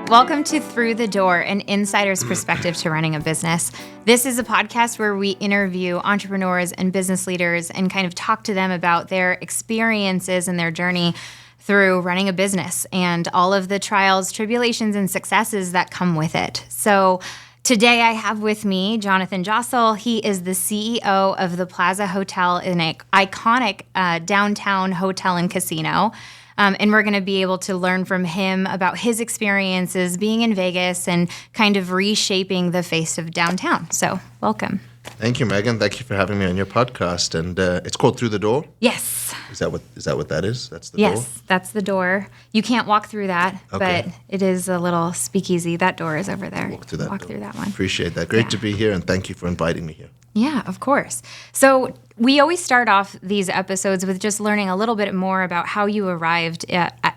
Welcome to Through the Door, an insider's perspective to running a business. This is a podcast where we interview entrepreneurs and business leaders and kind of talk to them about their experiences and their journey through running a business and all of the trials, tribulations, and successes that come with it. So today I have with me Jonathan Jossell. He is the CEO of the Plaza Hotel, an iconic downtown hotel and casino. And we're going to be able to learn from him about his experiences being in Vegas and kind of reshaping the face of downtown. So welcome. Thank you, Megan. Thank you for having me on your podcast. And it's called Through the Door? Yes. Is that what that is? That's the door? Yes, that's the door. You can't walk through that, but it is a little speakeasy. That door is over there. Walk through that one. one. Appreciate that. Great to be here, and thank you for inviting me here. Yeah, of course. So we always start off these episodes with just learning a little bit more about how you arrived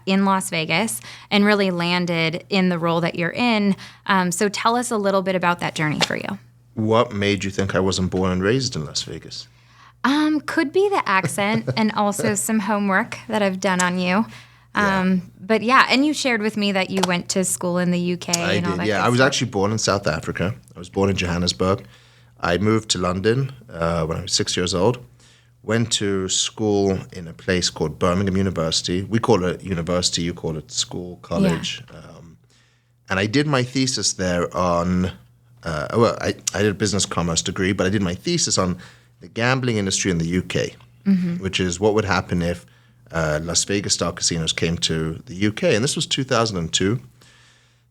in Las Vegas and really landed in the role that you're in. So tell us a little bit about that journey for you. What made you think I wasn't born and raised in Las Vegas? Could be the accent and also some homework that I've done on you. But yeah, and you shared with me that you went to school in the UK and all that. Yeah, I was actually born in South Africa. I was born in Johannesburg. I moved to London when I was 6 years old. Went to school in a place called Birmingham University. We call it university, you call it school, college. Yeah. And I did my thesis there on, I did a business commerce degree, but I did my thesis on the gambling industry in the UK, which is what would happen if Las Vegas style casinos came to the UK. And this was 2002.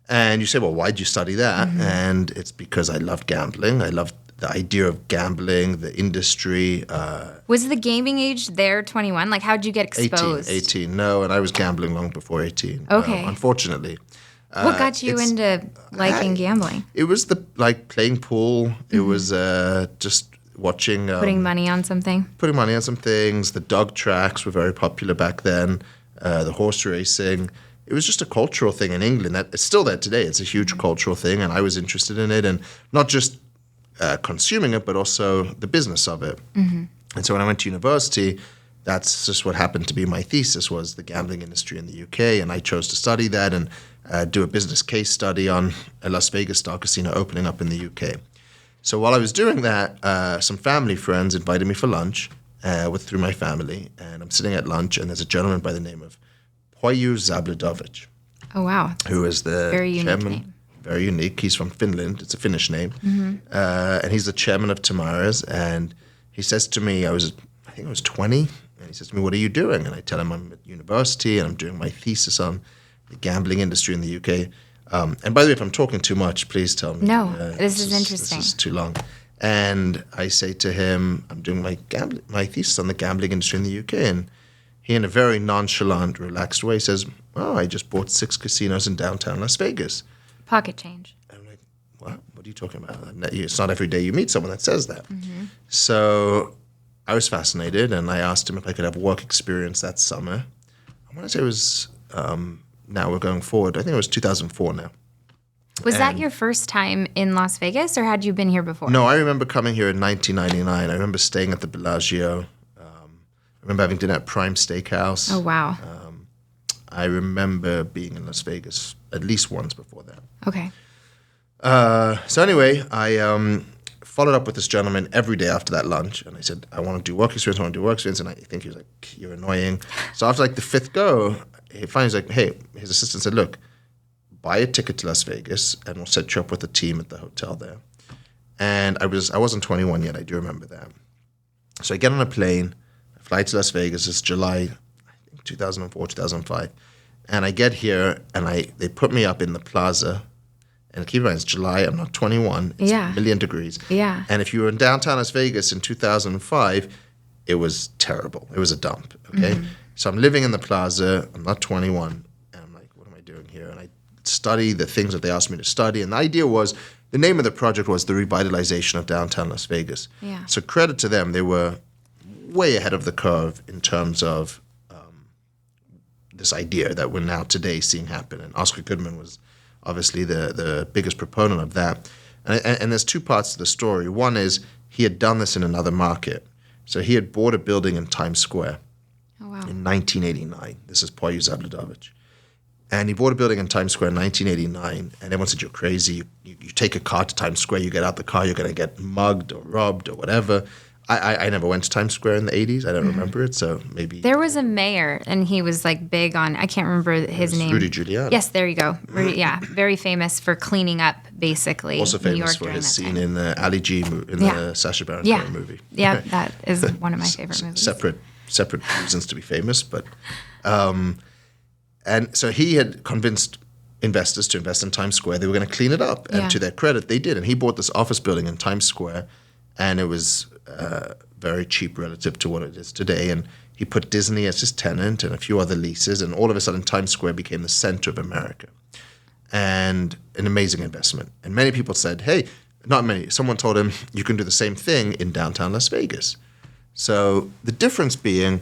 And you say, well, why'd you study that? And it's because I loved gambling. I loved the idea of gambling, the industry. Was the gaming age there 21? Like, how'd you get exposed? 18, no, and I was gambling long before 18. Okay. Unfortunately. What got you into liking gambling? It was playing pool. It was just watching. Putting money on something? Putting money on some things. The dog tracks were very popular back then. The horse racing. It was just a cultural thing in England. It's still there today. It's a huge cultural thing, and I was interested in it, and not just consuming it, but also the business of it. And so when I went to university, that's just what happened to be my thesis, was the gambling industry in the UK, and I chose to study that and do a business case study on a Las Vegas style casino opening up in the UK. So while I was doing that, some family friends invited me for lunch through my family, and I'm sitting at lunch, and there's a gentleman by the name of Zabludovic. Oh, wow. Who is the very unique chairman. Name. Very unique. He's from Finland. It's a Finnish name. And he's the chairman of Tamara's. And he says to me, I think I was 20. And he says to me, what are you doing? And I tell him I'm at university and I'm doing my thesis on the gambling industry in the UK. And by the way, if I'm talking too much, please tell me. No, this is interesting. This is too long. And I say to him, I'm doing my thesis on the gambling industry in the UK. And he, in a very nonchalant, relaxed way, says, I just bought 6 casinos in downtown Las Vegas. Pocket change. I'm like, what? What are you talking about? It's not every day you meet someone that says that. So I was fascinated, and I asked him if I could have work experience that summer. I want to say it was, now we're going forward, I think it was 2004 now. Was that your first time in Las Vegas, or had you been here before? No, I remember coming here in 1999. I remember staying at the Bellagio. I remember having dinner at Prime Steakhouse. Oh, wow. I remember being in Las Vegas at least once before that. Okay. So anyway, I followed up with this gentleman every day after that lunch, and I said, I want to do work experience, and I think he was like, you're annoying. So after the 5th go, he finally was like, hey, his assistant said, look, buy a ticket to Las Vegas, and we'll set you up with a team at the hotel there. And I wasn't 21 yet, I do remember that. So I get on a plane, I fly to Las Vegas, it's July, I think 2004, 2005. And I get here, and they put me up in the plaza. And keep in mind, it's July, I'm not 21. It's a million degrees. Yeah. And if you were in downtown Las Vegas in 2005, it was terrible. It was a dump, okay? So I'm living in the plaza, I'm not 21, and I'm like, what am I doing here? And I study the things that they asked me to study. And the idea was, the name of the project was the revitalization of downtown Las Vegas. Yeah. So credit to them, they were way ahead of the curve in terms of this idea that we're now today seeing happen. And Oscar Goodman was obviously the biggest proponent of that. And there's 2 parts to the story. One is he had done this in another market. So he had bought a building in Times Square in 1989. This is Zabludovic. And he bought a building in Times Square in 1989, and everyone said, you're crazy. You take a car to Times Square, you get out the car, you're going to get mugged or robbed or whatever. I never went to Times Square in the 80s. I don't remember it, so maybe. There was a mayor, and he was like big on, I can't remember his name. Rudy Giuliani. Yes, there you go. Rudy, yeah, very famous for cleaning up, basically. Also New famous York for his scene time. in the Ali G in the Sacha Baron Cohen movie. Yeah, that is one of my favorite movies. Separate reasons to be famous, but and so he had convinced investors to invest in Times Square. They were going to clean it up, and to their credit, they did. And he bought this office building in Times Square, and it was very cheap relative to what it is today. And he put Disney as his tenant and a few other leases, and all of a sudden Times Square became the center of America. And an amazing investment. And many people said, hey, not many, someone told him, you can do the same thing in downtown Las Vegas. So the difference being,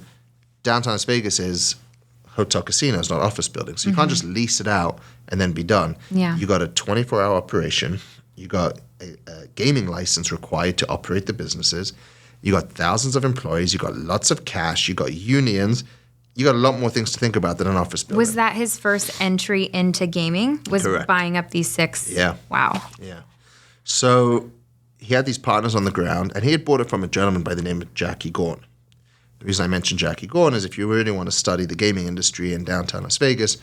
downtown Las Vegas is hotel casinos, not office buildings. So you can't just lease it out and then be done. Yeah. You got a 24-hour operation. You got a gaming license required to operate the businesses. You got thousands of employees. You got lots of cash. You got unions. You got a lot more things to think about than an office building. Was that his first entry into gaming? Was Correct. Buying up these 6? Yeah. Wow. Yeah. So he had these partners on the ground, and he had bought it from a gentleman by the name of Jackie Gorn. The reason I mentioned Jackie Gorn is if you really want to study the gaming industry in downtown Las Vegas,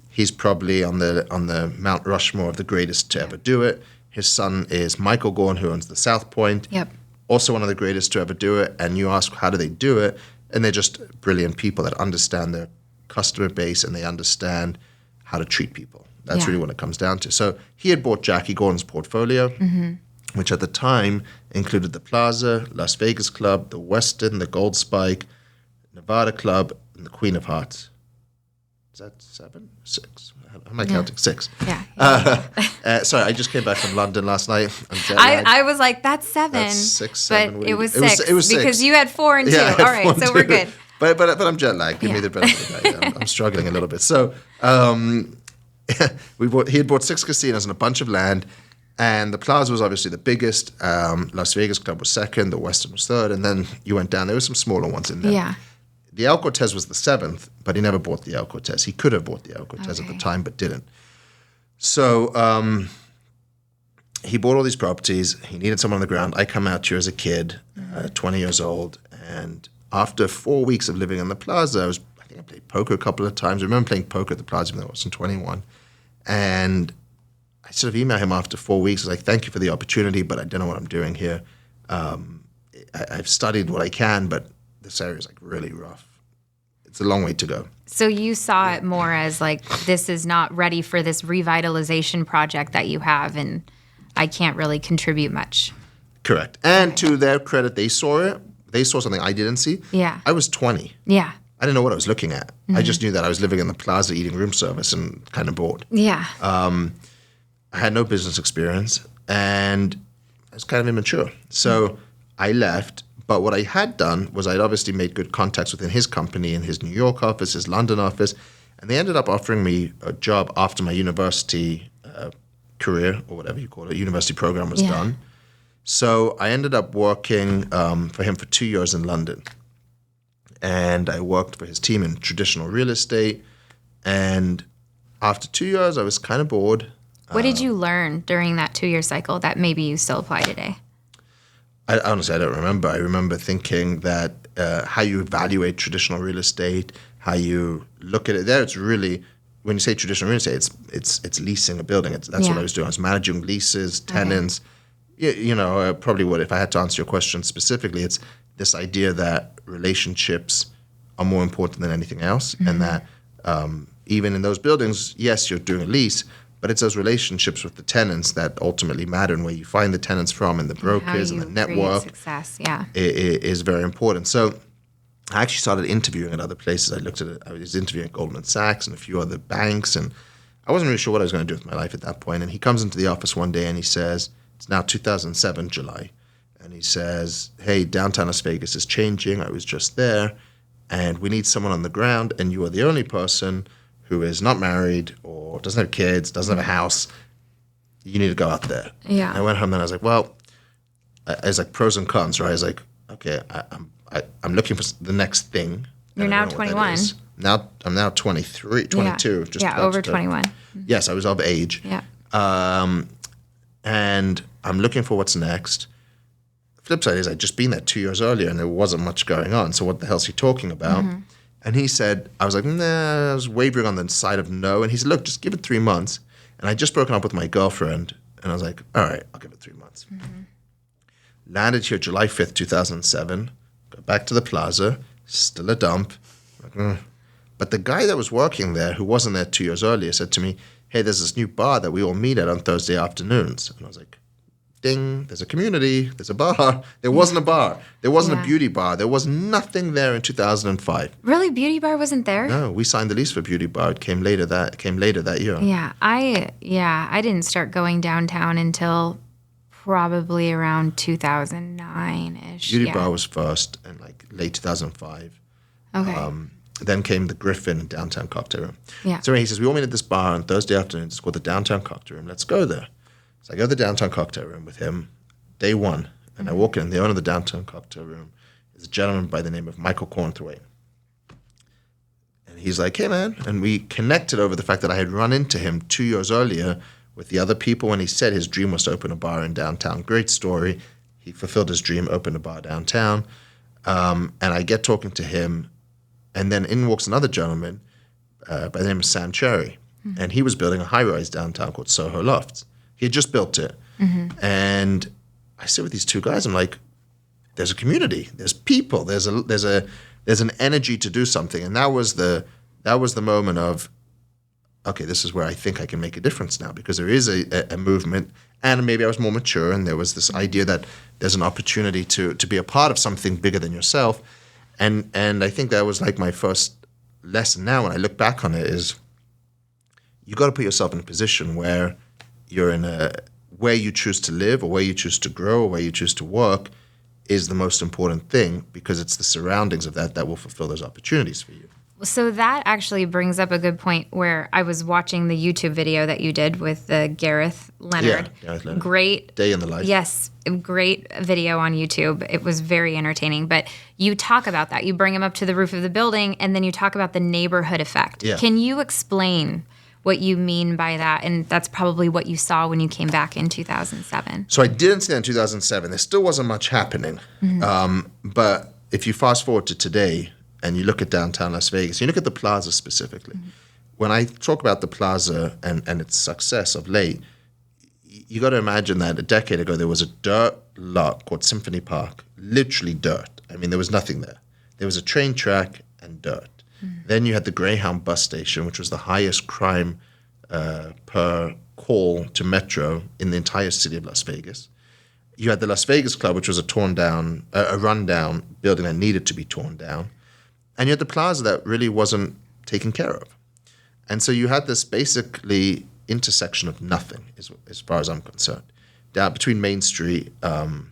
he's probably on the Mount Rushmore of the greatest to ever do it. His son is Michael Gorn, who owns the South Point. Yep. Also one of the greatest to ever do it. And you ask, how do they do it? And they're just brilliant people that understand their customer base and they understand how to treat people. That's really what it comes down to. So he had bought Jackie Gorn's portfolio, which at the time included the Plaza, Las Vegas Club, the Westin, the Gold Spike, Nevada Club, and the Queen of Hearts. Is that 7? 6? How am I counting? 6. Yeah. Sorry, I just came back from London last night. I'm jet lagged. I was like, that's 7. That's 6, 7. But it was 6. It was 6. Because you had 4 and 2. Yeah, All right, so we're good. But I'm jet lagged. Give me the benefit of the doubt. I'm struggling a little bit. So he had bought 6 casinos and a bunch of land. And the Plaza was obviously the biggest. Las Vegas Club was second. The Westin was third. And then you went down. There were some smaller ones in there. Yeah. The El Cortez was the 7th, but he never bought the El Cortez. He could have bought the El Cortez at the time, but didn't. So he bought all these properties. He needed someone on the ground. I come out here as a kid, 20 years old. And after 4 weeks of living in the Plaza, I think I played poker a couple of times. I remember playing poker at the Plaza when I wasn't 21. And I sort of emailed him after 4 weeks. I was like, thank you for the opportunity, but I don't know what I'm doing here. I've studied what I can, but this area is like really rough. It's a long way to go. So you saw it more as like, this is not ready for this revitalization project that you have, and I can't really contribute much. Correct. And to their credit, they saw it. They saw something I didn't see. Yeah. I was 20. Yeah. I didn't know what I was looking at. I just knew that I was living in the Plaza eating room service and kind of bored. Yeah. I had no business experience, and I was kind of immature. So I left. But what I had done was I'd obviously made good contacts within his company, in his New York office, his London office, and they ended up offering me a job after my university career, or whatever you call it, university program was done. So I ended up working for him for 2 years in London. And I worked for his team in traditional real estate. And after 2 years, I was kind of bored. What did you learn during that 2-year cycle that maybe you still apply today? Honestly, I don't remember. I remember thinking that how you evaluate traditional real estate, how you look at it there, it's really, when you say traditional real estate, it's leasing a building. That's what I was doing. I was managing leases, tenants. Okay. Probably what, if I had to answer your question specifically, it's this idea that relationships are more important than anything else, and that even in those buildings, yes, you're doing a lease, but it's those relationships with the tenants that ultimately matter, and where you find the tenants from, and the brokers and the network success, is very important. So I actually started interviewing at other places. I was interviewing at Goldman Sachs and a few other banks, and I wasn't really sure what I was going to do with my life at that point. And he comes into the office one day and he says, it's now 2007, July, and he says, hey, downtown Las Vegas is changing. I was just there, and we need someone on the ground, and you are the only person who is not married or doesn't have kids, doesn't have a house. You need to go out there. Yeah. And I went home and I was like, well, I was like pros and cons, right? I was like, okay, I'm looking for the next thing. You're now 21. I'm now 23, 22. Yeah, Just yeah, over 21. Yes, I was of age. Yeah. And I'm looking for what's next. Flip side is I'd just been there 2 years earlier and there wasn't much going on. So what the hell's he talking about? And he said, I was like, nah, I was wavering on the side of no. And he said, look, just give it 3 months. And I'd just broken up with my girlfriend. And I was like, all right, I'll give it 3 months. Landed here July 5th, 2007. Got back to the plaza. Still a dump. But the guy that was working there, who wasn't there 2 years earlier, said to me, hey, there's this new bar that we all meet at on Thursday afternoons. And I was like, ding, there's a community, there's a bar. There wasn't a bar. There wasn't a beauty bar. There was nothing there in 2005. Really? Beauty bar wasn't there? No, we signed the lease for beauty bar. It came later that year. Yeah, I didn't start going downtown until probably around 2009-ish. Beauty bar was first in like late 2005. Okay. Then came the Griffin and Downtown Cocktail Room. Yeah. So he says, we all meet at this bar on Thursday afternoon. It's called the Downtown Cocktail Room. Let's go there. So I go to the Downtown Cocktail Room with him, day one. And I walk in. The owner of the Downtown Cocktail Room is a gentleman by the name of Michael Cornthwaite. And he's like, hey, man. And we connected over the fact that I had run into him 2 years earlier with the other people when he said his dream was to open a bar in downtown. Great story. He fulfilled his dream, opened a bar downtown. And I get talking to him. And then in walks another gentleman by the name of Sam Cherry. And he was building a high-rise downtown called Soho Lofts. He had just built it. And I sit with these two guys. I'm like, there's a community. There's people. There's an energy to do something. And that was the moment of, okay, this is where I think I can make a difference now, because there is a movement. And maybe I was more mature, and there was this idea that there's an opportunity to be a part of something bigger than yourself. And I think that was like my first lesson now when I look back on it is you got to put yourself in a position where you're where you choose to live or where you choose to grow or where you choose to work is the most important thing, because it's the surroundings of that will fulfill those opportunities for you. So that actually brings up a good point where I was watching the YouTube video that you did with Gareth Leonard. Yeah, Gareth Leonard. Great. Day in the life. Yes, great video on YouTube. It was very entertaining. But you talk about that. You bring him up to the roof of the building, and then you talk about the neighborhood effect. Yeah. Can you explain what you mean by that? And that's probably what you saw when you came back in 2007. So I didn't see that in 2007. There still wasn't much happening. But if you fast forward to today, and you look at downtown Las Vegas, you look at the plaza specifically. When I talk about the plaza and its success of late, you got to imagine that a decade ago there was a dirt lot called Symphony Park, literally dirt. I mean, there was nothing there. There was a train track and dirt. Then you had the Greyhound bus station, which was the highest crime per call to Metro in the entire city of Las Vegas. You had the Las Vegas Club, which was a rundown building that needed to be torn down. And you had the plaza that really wasn't taken care of. And so you had this basically intersection of nothing, as far as I'm concerned. Down between Main Street and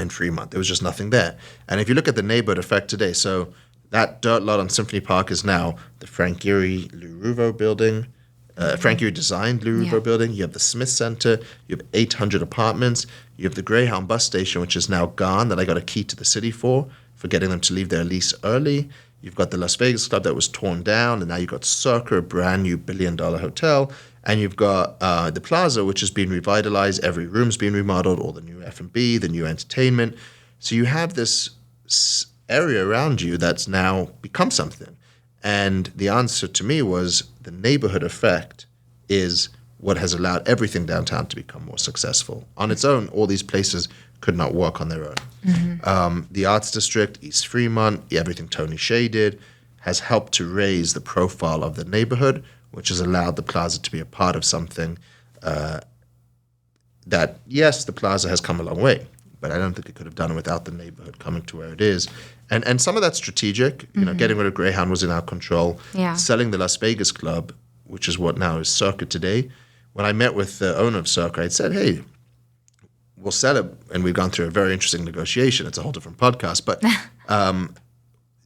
Fremont, there was just nothing there. And if you look at the neighborhood effect today, so that dirt lot on Symphony Park is now the Frank Gehry Lou building, Frank Gehry designed Lou building. You have the Smith Center. You have 800 apartments. You have the Greyhound bus station, which is now gone, that I got a key to the city for getting them to leave their lease early. You've got the Las Vegas Club that was torn down, and now you've got Circa, a brand new billion-dollar hotel. And you've got the plaza, which has been revitalized. Every room's been remodeled, all the new F&B, the new entertainment. So you have this area around you that's now become something. And the answer to me was the neighborhood effect is what has allowed everything downtown to become more successful. On its own, all these places could not work on their own. The Arts District, East Fremont, everything Tony Hsieh did, has helped to raise the profile of the neighborhood, which has allowed the plaza to be a part of something that, yes, the plaza has come a long way, but I don't think it could have done it without the neighborhood coming to where it is. And some of that's strategic. You know, getting rid of Greyhound was in our control. Yeah. Selling the Las Vegas Club, which is what now is Circa today. When I met with the owner of Circa, I said, hey, we'll sell it. And we've gone through a very interesting negotiation. It's a whole different podcast. But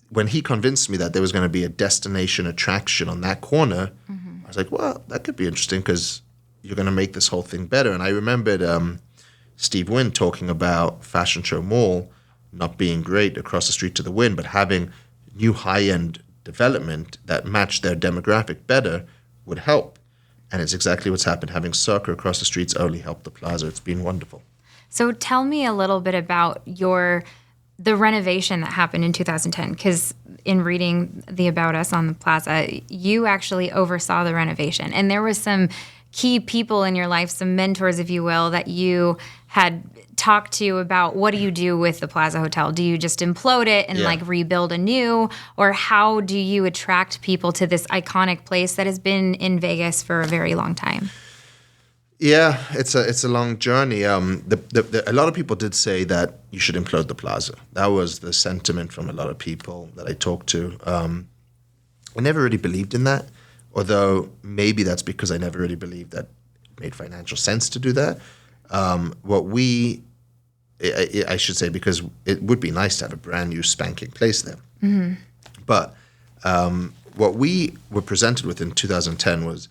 when he convinced me that there was going to be a destination attraction on that corner, I was like, well, that could be interesting because you're going to make this whole thing better. And I remembered Steve Wynn talking about Fashion Show Mall not being great across the street to the Wynn, but having new high-end development that matched their demographic better would help. And it's exactly what's happened. Having Circa across the streets only helped the plaza. It's been wonderful. So tell me a little bit about the renovation that happened in 2010, because in reading the About Us on the plaza, you actually oversaw the renovation. And there was some key people in your life, some mentors, if you will, that you had talked to about what do you do with the Plaza Hotel? Do you just implode it and like rebuild anew? Or how do you attract people to this iconic place that has been in Vegas for a very long time? Yeah, it's a long journey. A lot of people did say that you should implode the plaza. That was the sentiment from a lot of people that I talked to. I never really believed in that, although maybe that's because I never really believed that it made financial sense to do that. I should say, because it would be nice to have a brand new spanking place there. Mm-hmm. But what we were presented with in 2010 was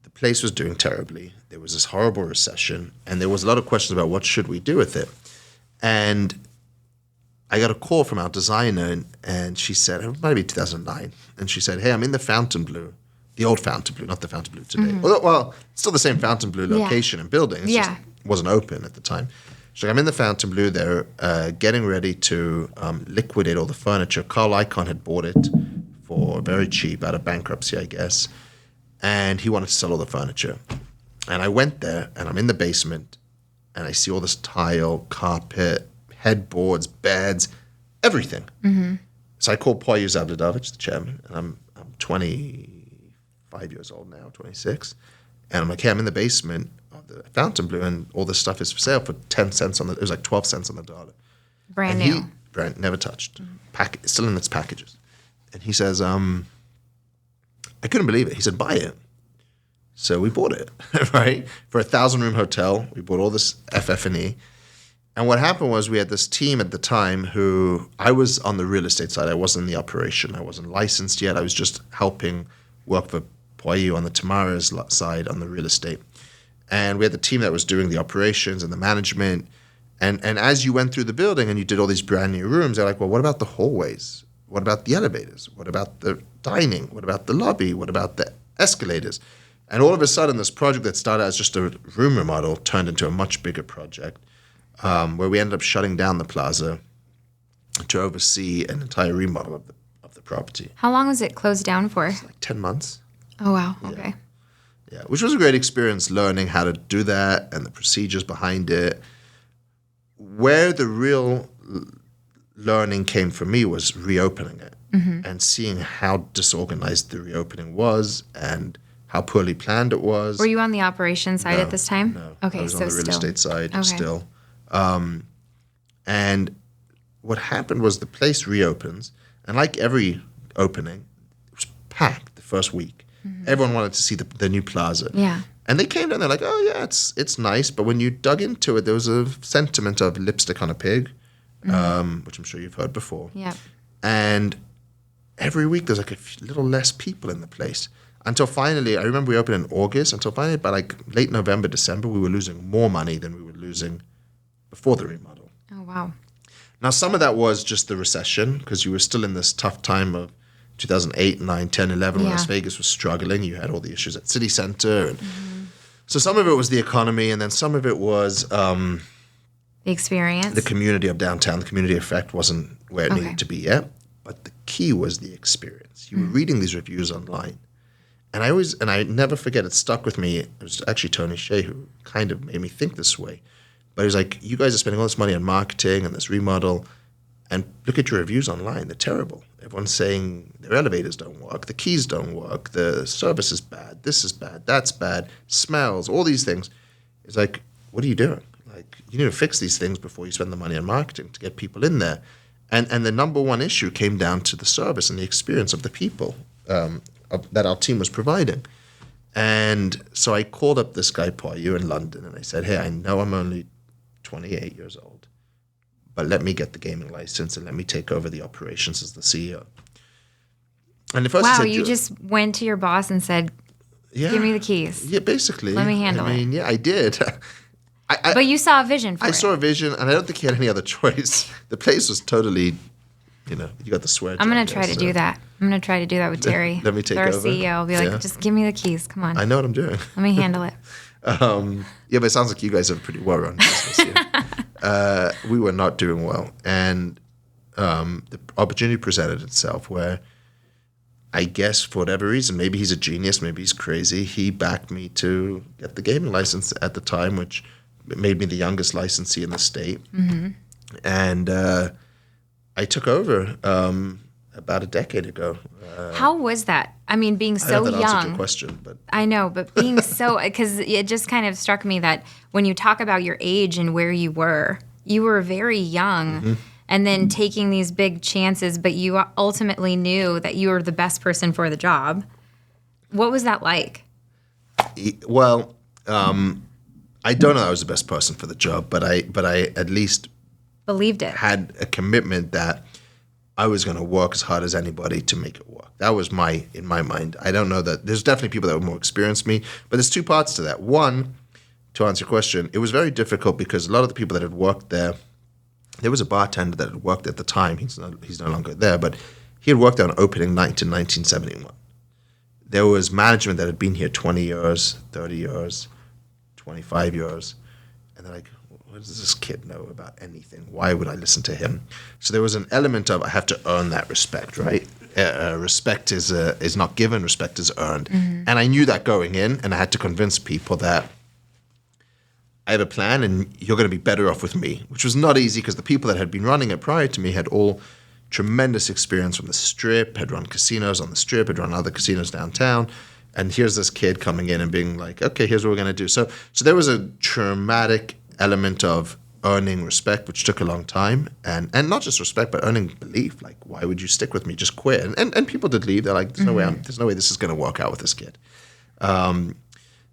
the place was doing terribly. There was this horrible recession, and there was a lot of questions about what should we do with it. And I got a call from our designer, and she said, it might be 2009, and she said, hey, I'm in the Fontainebleau, the old Fontainebleau, not the Fontainebleau today. Mm-hmm. Well, still the same Fontainebleau location and building. It just wasn't open at the time. She's like, I'm in the Fontainebleau. They're getting ready to liquidate all the furniture. Carl Icahn had bought it for very cheap out of bankruptcy, I guess. And he wanted to sell all the furniture. And I went there, and I'm in the basement, and I see all this tile, carpet, headboards, beds, everything. Mm-hmm. So I called Poyu Zabdadovich, the chairman, and I'm 25 years old now, 26. And I'm like, hey, I'm in the basement of the Fontainebleau, and all this stuff is for sale for 10 cents it was like 12 cents on the dollar. Brand new. Never touched. Mm-hmm. Still in its packages. And he says, I couldn't believe it. He said, buy it. So we bought it, right? For a 1,000-room hotel, we bought all this FF&E. And what happened was we had this team at the time who, I was on the real estate side. I wasn't in the operation. I wasn't licensed yet. I was just helping work for Poyu on the Tamara's side on the real estate. And we had the team that was doing the operations and the management. And as you went through the building and you did all these brand new rooms, they're like, well, what about the hallways? What about the elevators? What about the dining? What about the lobby? What about the escalators? And all of a sudden, this project that started as just a room remodel turned into a much bigger project where we ended up shutting down the plaza to oversee an entire remodel of the property. How long was it closed down for? Like 10 months. Oh, wow. Okay. Yeah, which was a great experience learning how to do that and the procedures behind it. Where the real learning came for me was reopening it and seeing how disorganized the reopening was and how poorly planned it was. Were you on the operations side at this time? No. Okay, I was on the real estate side still. And what happened was the place reopens, and like every opening, it was packed the first week. Mm-hmm. Everyone wanted to see the new plaza. Yeah. And they came down, they're like, oh yeah, it's nice. But when you dug into it, there was a sentiment of lipstick on a pig, which I'm sure you've heard before. Yeah. And every week there's like a little less people in the place. Until finally, I remember we opened in August, until finally by like late November, December, we were losing more money than we were losing before the remodel. Oh, wow. Now, some of that was just the recession, because you were still in this tough time of 2008, 9, 10, 11, when Las Vegas was struggling. You had all the issues at City Center. And so some of it was the economy, and then some of it was the experience. The community of downtown. The community effect wasn't where it needed to be yet. But the key was the experience. You were reading these reviews online. And I never forget, it stuck with me. It was actually Tony Hsieh who kind of made me think this way. But he was like, you guys are spending all this money on marketing and this remodel, and look at your reviews online. They're terrible. Everyone's saying their elevators don't work, the keys don't work, the service is bad, this is bad, that's bad, smells, all these things. It's like, what are you doing? Like, you need to fix these things before you spend the money on marketing to get people in there. And the number one issue came down to the service and the experience of the people that our team was providing. And so I called up this guy, Poyu, in London, and I said, hey, I know I'm only 28 years old, but let me get the gaming license and let me take over the operations as the CEO. And the first wow, he said, you just went to your boss and said, give me the keys. Yeah, basically. Let me handle it. Yeah, I did. But you saw a vision for it. I saw a vision, and I don't think he had any other choice. The place was totally, you got the swear. I'm going to try to do that. I'm going to try to do that with Terry. Let me take our over. CEO. I'll be like, just give me the keys. Come on. I know what I'm doing. Let me handle it. Yeah, but it sounds like you guys have a pretty well-run business here. We were not doing well. And the opportunity presented itself where I guess for whatever reason, maybe he's a genius, maybe he's crazy, he backed me to get the gaming license at the time, which made me the youngest licensee in the state. Mm-hmm. And I took over about a decade ago. How was that? I mean, being so I know that young. answered your question, but I know, but being so, because it just kind of struck me that when you talk about your age and where you were very young. Mm-hmm. And then taking these big chances, but you ultimately knew that you were the best person for the job. What was that like? Well, I don't know I was the best person for the job, but I at least believed it. Had a commitment that I was going to work as hard as anybody to make it work. That was in my mind. I don't know that there's definitely people that were more experienced than me, but there's two parts to that. One, to answer your question, it was very difficult because a lot of the people that had worked there was a bartender that had worked at the time. He's no longer there, but he had worked on opening night in 1971. There was management that had been here 20 years, 30 years, 25 years. And they're like, what does this kid know about anything? Why would I listen to him? So there was an element of I have to earn that respect, right? Respect is not given, respect is earned. Mm-hmm. And I knew that going in, and I had to convince people that I have a plan and you're going to be better off with me, which was not easy because the people that had been running it prior to me had all tremendous experience from the Strip, had run casinos on the Strip, had run other casinos downtown. And here's this kid coming in and being like, okay, here's what we're going to do. So there was a traumatic element of earning respect, which took a long time. And not just respect, but earning belief. Like, why would you stick with me? Just quit. And people did leave. They're like, there's no way this is going to work out with this kid.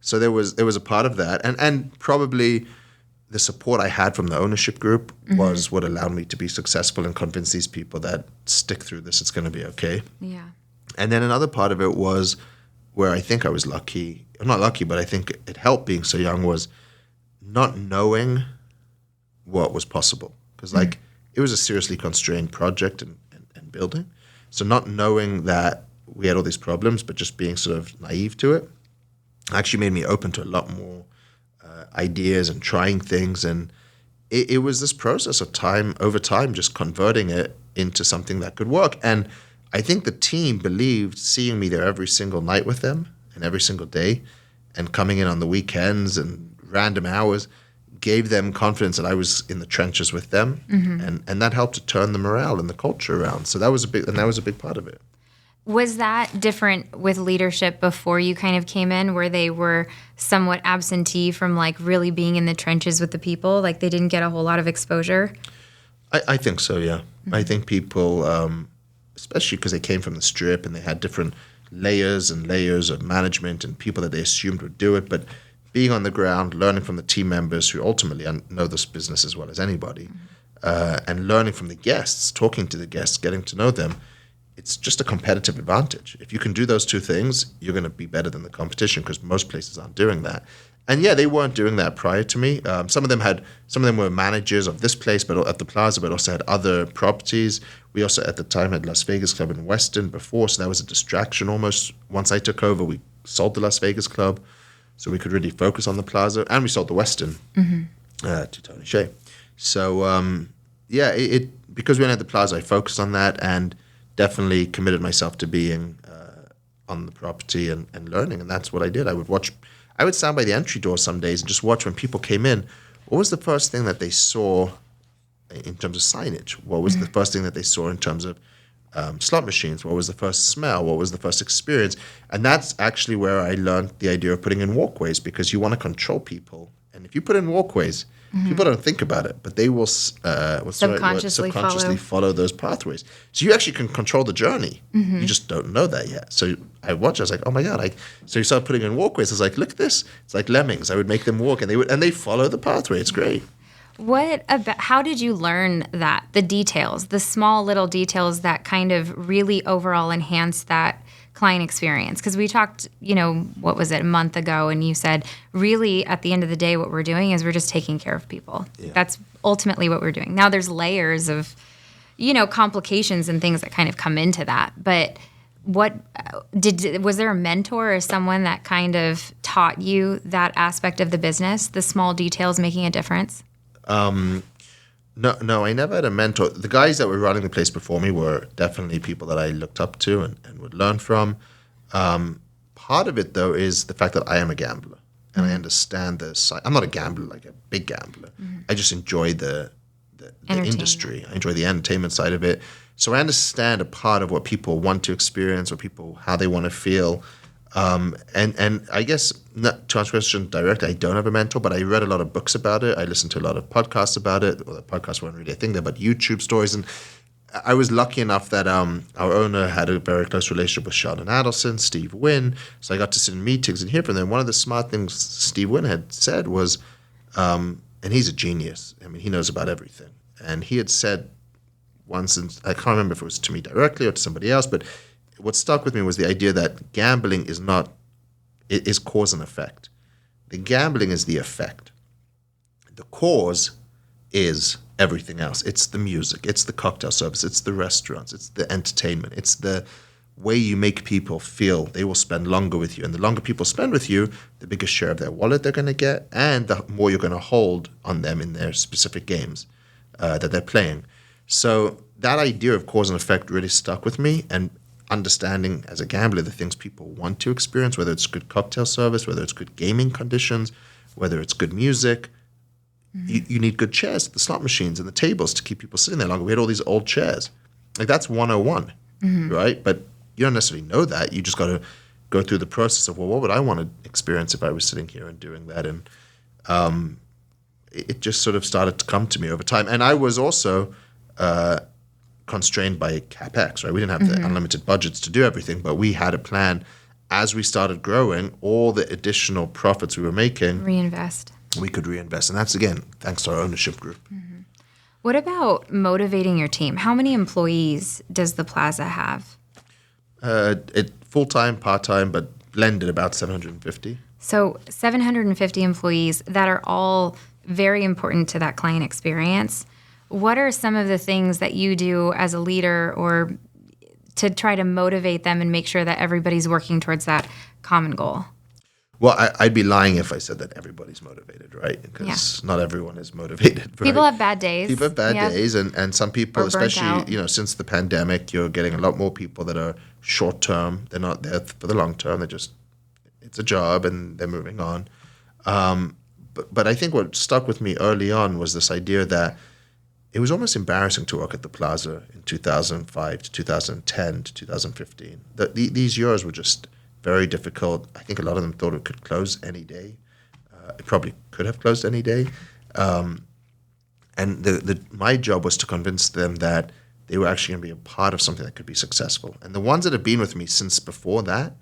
So there was a part of that, and probably the support I had from the ownership group was what allowed me to be successful and convince these people that stick through this, it's going to be okay. Yeah. And then another part of it was where I think I was lucky. I'm not lucky, but I think it helped being so young was not knowing what was possible. Because it was a seriously constrained project and building. So not knowing that we had all these problems, but just being sort of naive to it, actually made me open to a lot more ideas and trying things. And it was this process of over time, just converting it into something that could work. And I think the team believed seeing me there every single night with them and every single day and coming in on the weekends and random hours gave them confidence that I was in the trenches with them. Mm-hmm. And that helped to turn the morale and the culture around. So that was a big part of it. Was that different with leadership before you kind of came in, where they were somewhat absentee from really being in the trenches with the people? Like they didn't get a whole lot of exposure? I think so, yeah. Mm-hmm. I think people, especially because they came from the Strip and they had different layers and layers of management and people that they assumed would do it, but being on the ground, learning from the team members who ultimately know this business as well as anybody, and learning from the guests, talking to the guests, getting to know them, it's just a competitive advantage. If you can do those two things, you're going to be better than the competition because most places aren't doing that. And yeah, they weren't doing that prior to me. Some of them were managers of this place, but at the Plaza, but also had other properties. We also at the time had Las Vegas Club in Weston before, so that was a distraction almost. Once I took over, we sold the Las Vegas Club, so we could really focus on the Plaza, and we sold the Weston to Tony Shea. So because we only had the Plaza, I focused on that and definitely committed myself to being on the property and learning, and that's what I did. I would stand by the entry door some days and just watch when people came in. What was the first thing that they saw in terms of signage? What was the first thing that they saw in terms of slot machines? What was the first smell? What was the first experience? And that's actually where I learned the idea of putting in walkways, because you want to control people. And if you put in walkways, people don't think about it, but they will subconsciously follow those pathways. So you actually can control the journey. Mm-hmm. You just don't know that yet. So I watched. I was like, oh my god! So you start putting in walkways. I was like, look at this. It's like lemmings. I would make them walk, and they follow the pathway. It's great. How did you learn that? The details, the small little details that kind of really overall enhance that client experience? Because we talked, what was it, a month ago, and you said, really, at the end of the day, what we're doing is we're just taking care of people. Yeah. That's ultimately what we're doing. Now, there's layers of, complications and things that kind of come into that. But was there a mentor or someone that kind of taught you that aspect of the business, the small details making a difference? No, I never had a mentor. The guys that were running the place before me were definitely people that I looked up to and would learn from. Part of it, though, is the fact that I am a gambler and I understand this. I'm not a gambler, like a big gambler. I just enjoy the industry. I enjoy the entertainment side of it. So I understand a part of what people want to experience or how they want to feel. And I guess, not to answer your question directly, I don't have a mentor, but I read a lot of books about it. I listened to a lot of podcasts about it. Well, the podcasts weren't really a thing there, but YouTube stories. And I was lucky enough that our owner had a very close relationship with Sheldon Adelson, Steve Wynn. So I got to sit in meetings and hear from them. One of the smart things Steve Wynn had said was, and he's a genius. I mean, he knows about everything. And he had said once, and I can't remember if it was to me directly or to somebody else, but what stuck with me was the idea that gambling is cause and effect. The gambling is the effect. The cause is everything else. It's the music, it's the cocktail service, it's the restaurants, it's the entertainment, it's the way you make people feel. They will spend longer with you. And the longer people spend with you, the bigger share of their wallet they're going to get, and the more you're going to hold on them in their specific games that they're playing. So that idea of cause and effect really stuck with me, and understanding as a gambler the things people want to experience, whether it's good cocktail service, whether it's good gaming conditions, whether it's good music. You need good chairs, the slot machines and the tables to keep people sitting there longer. We had all these old chairs. Like, that's 101, right? But you don't necessarily know that. You just got to go through the process of, well, what would I want to experience if I was sitting here and doing that? And it just sort of started to come to me over time. And I was also constrained by CapEx, right? We didn't have the unlimited budgets to do everything, but we had a plan. As we started growing, all the additional profits we were making, we could reinvest. And that's, again, thanks to our ownership group. What about motivating your team? How many employees does the Plaza have? Full-time, part-time, but blended about 750. So 750 employees that are all very important to that client experience. What are some of the things that you do as a leader or to try to motivate them and make sure that everybody's working towards that common goal? Well, I'd be lying if I said that everybody's motivated, right? Because not everyone is motivated. Right? People have bad days. People have bad days, and some people, especially since the pandemic, you're getting a lot more people that are short term. They're not there for the long term. It's a job, and they're moving on. But I think what stuck with me early on was this idea that it was almost embarrassing to work at the Plaza in 2005 to 2010 to 2015. These years were just very difficult. I think a lot of them thought it could close any day. It probably could have closed any day. And my job was to convince them that they were actually going to be a part of something that could be successful. And the ones that have been with me since before that,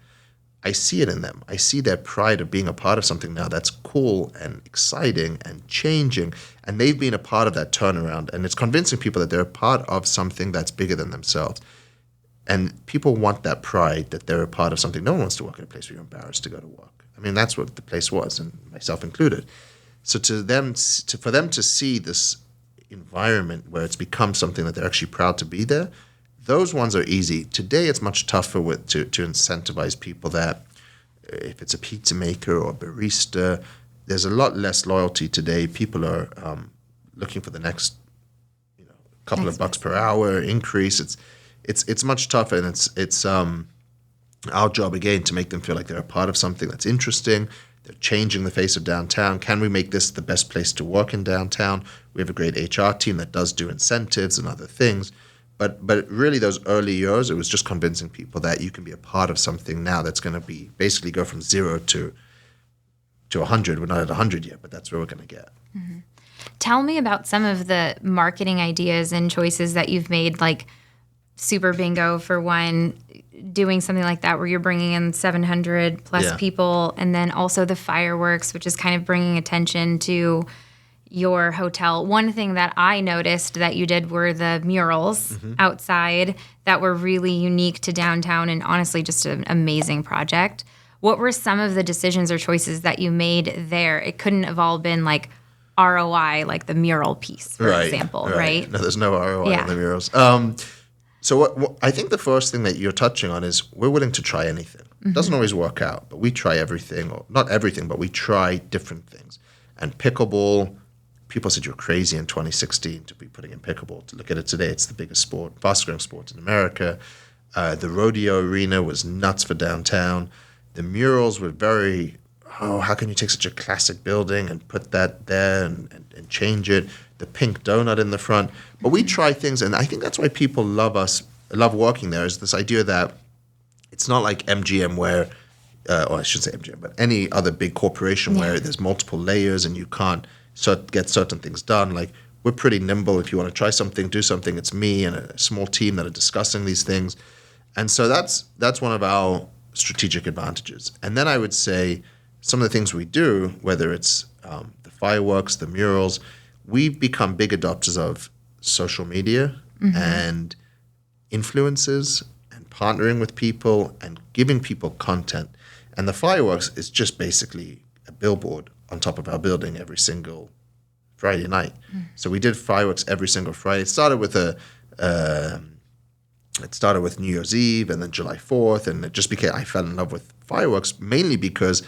I see it in them. I see their pride of being a part of something now that's cool and exciting and changing. And they've been a part of that turnaround. And it's convincing people that they're a part of something that's bigger than themselves. And people want that pride that they're a part of something. No one wants to work in a place where you're embarrassed to go to work. I mean, that's what the place was, and myself included. So for them to see this environment where it's become something that they're actually proud to be there, those ones are easy. Today, it's much tougher to incentivize people that if it's a pizza maker or a barista, there's a lot less loyalty today. People are looking for the next couple of bucks per hour increase. It's much tougher, and it's our job again to make them feel like they're a part of something that's interesting. They're changing the face of downtown. Can we make this the best place to work in downtown? We have a great HR team that does do incentives and other things. But really, those early years, it was just convincing people that you can be a part of something now that's going to be basically go from 0 to 100. We're not at 100 yet, but that's where we're going to get. Mm-hmm. Tell me about some of the marketing ideas and choices that you've made, like Super Bingo for one, doing something like that where you're bringing in 700 plus people, and then also the fireworks, which is kind of bringing attention to your hotel. One thing that I noticed that you did were the murals outside that were really unique to downtown and honestly just an amazing project. What were some of the decisions or choices that you made there? It couldn't have all been like ROI, like the mural piece, for example, right? No, there's no ROI on the murals. So what I think the first thing that you're touching on is we're willing to try anything. It doesn't always work out, but we try everything, or not everything, but we try different things. And pickleball, people said you're crazy in 2016 to be putting in pickleball. To look at it today, it's the biggest sport, fastest growing sport in America. The rodeo arena was nuts for downtown. The murals were very, how can you take such a classic building and put that there and change it? The pink donut in the front. But we try things, and I think that's why people love working there, is this idea that it's not like MGM where, or I should say MGM, but any other big corporation where there's multiple layers and you can't get certain things done. Like, we're pretty nimble. If you want to try something, do something, it's me and a small team that are discussing these things. And so that's one of our strategic advantages. And then I would say some of the things we do, whether it's the fireworks, the murals, we've become big adopters of social media and influencers and partnering with people and giving people content. And the fireworks is just basically a billboard on top of our building every single Friday night. So we did fireworks every single Friday. It started with New Year's Eve and then July 4th, and it just became, I fell in love with fireworks mainly because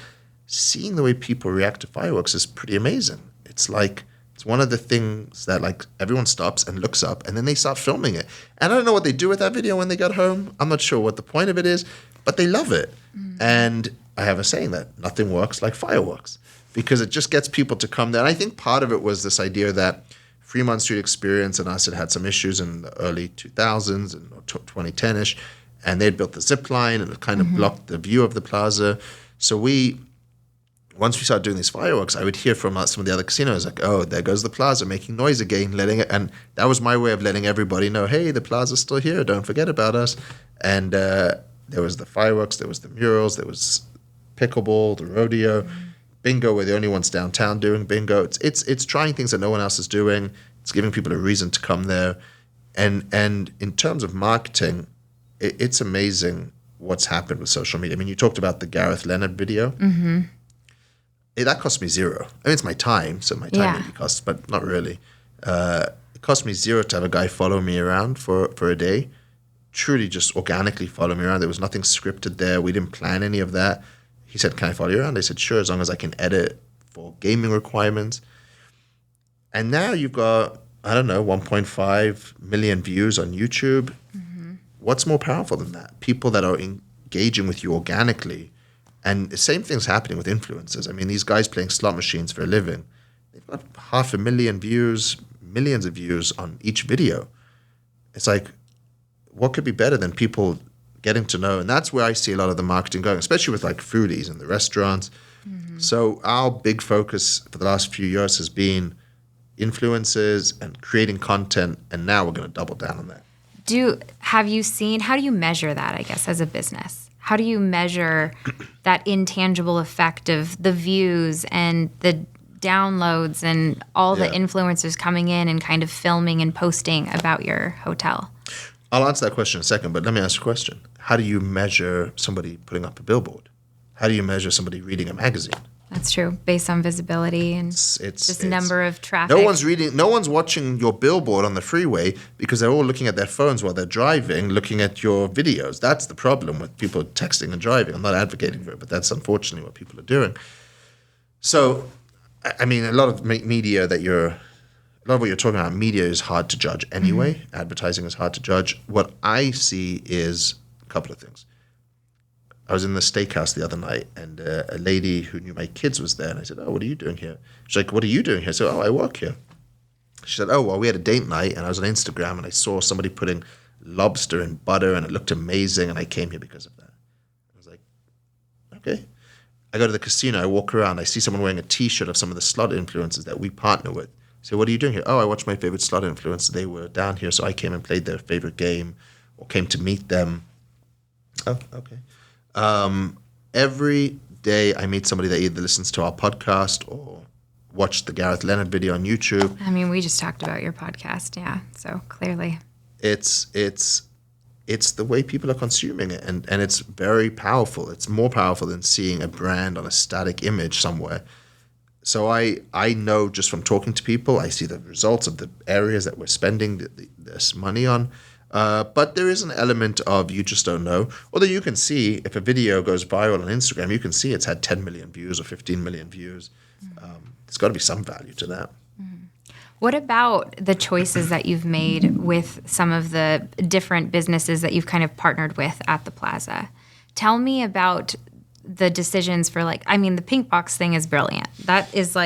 seeing the way people react to fireworks is pretty amazing. It's one of the things that like everyone stops and looks up and then they start filming it. And I don't know what they do with that video when they get home. I'm not sure what the point of it is, but they love it. And I have a saying that nothing works like fireworks because it just gets people to come there. And I think part of it was this idea that Fremont Street Experience and us had some issues in the early 2000s and 2010-ish, and they'd built the zip line and it kind of blocked the view of the plaza. So once we started doing these fireworks, I would hear from some of the other casinos like, oh, there goes the plaza making noise again, and that was my way of letting everybody know, hey, the plaza's still here, don't forget about us. And there was the fireworks, there was the murals, there was pickleball, the rodeo, bingo. We're the only ones downtown doing bingo. It's trying things that no one else is doing. It's giving people a reason to come there. And in terms of marketing, it's amazing what's happened with social media. I mean, you talked about the Gareth Leonard video. That cost me $0. I mean, it's my time, so my time maybe costs, but not really. It cost me $0 to have a guy follow me around for a day. Truly just organically follow me around. There was nothing scripted there. We didn't plan any of that. He said, can I follow you around? I said, sure, as long as I can edit for gaming requirements. And now you've got, 1.5 million views on YouTube. What's more powerful than that? People that are engaging with you organically. And the same thing's happening with influencers. I mean, these guys playing slot machines for a living, they've got 500,000 views, millions of views on each video. It's like, what could be better than people getting to know? And that's where I see a lot of the marketing going, especially with like foodies and the restaurants. So our big focus for the last few years has been influencers and creating content. And now we're going to double down on that. How do you measure that, I guess, as a business? How do you measure that intangible effect of the views and the downloads and all the influencers coming in and kind of filming and posting about your hotel? I'll answer that question in a second, but let me ask you a question. How do you measure somebody putting up a billboard? How do you measure somebody reading a magazine? That's true, based on visibility and just number of traffic. No one's watching your billboard on the freeway because they're all looking at their phones while they're driving, looking at your videos. That's the problem with people texting and driving. I'm not advocating for it, but that's unfortunately what people are doing. So, I mean, a lot of media what you're talking about, media is hard to judge anyway. Advertising is hard to judge. What I see is a couple of things. I was in the steakhouse the other night, and a lady who knew my kids was there, and I said, oh, what are you doing here? She's like, what are you doing here? I said, oh, I work here. She said, oh, well, we had a date night, and I was on Instagram, and I saw somebody putting lobster in butter, and it looked amazing, and I came here because of that. I was like, okay. I go to the casino, I walk around, I see someone wearing a T-shirt of some of the slot influencers that we partner with. I say, what are you doing here? Oh, I watch my favorite slot influencer. They were down here, so I came and played their favorite game or came to meet them. Oh, okay. Every day I meet somebody that either listens to our podcast or watched the Gareth Leonard video on YouTube. I mean, we just talked about your podcast, yeah. So clearly, it's the way people are consuming it, and it's very powerful. It's more powerful than seeing a brand on a static image somewhere. So I know just from talking to people, I see the results of the areas that we're spending this money on. But there is an element of you just don't know. Although you can see if a video goes viral on Instagram, you can see it's had 10 million views or 15 million views. There's got to be some value to that. What about the choices that you've made with some of the different businesses that you've kind of partnered with at the Plaza? Tell me about the decisions for the pink box thing is brilliant. That is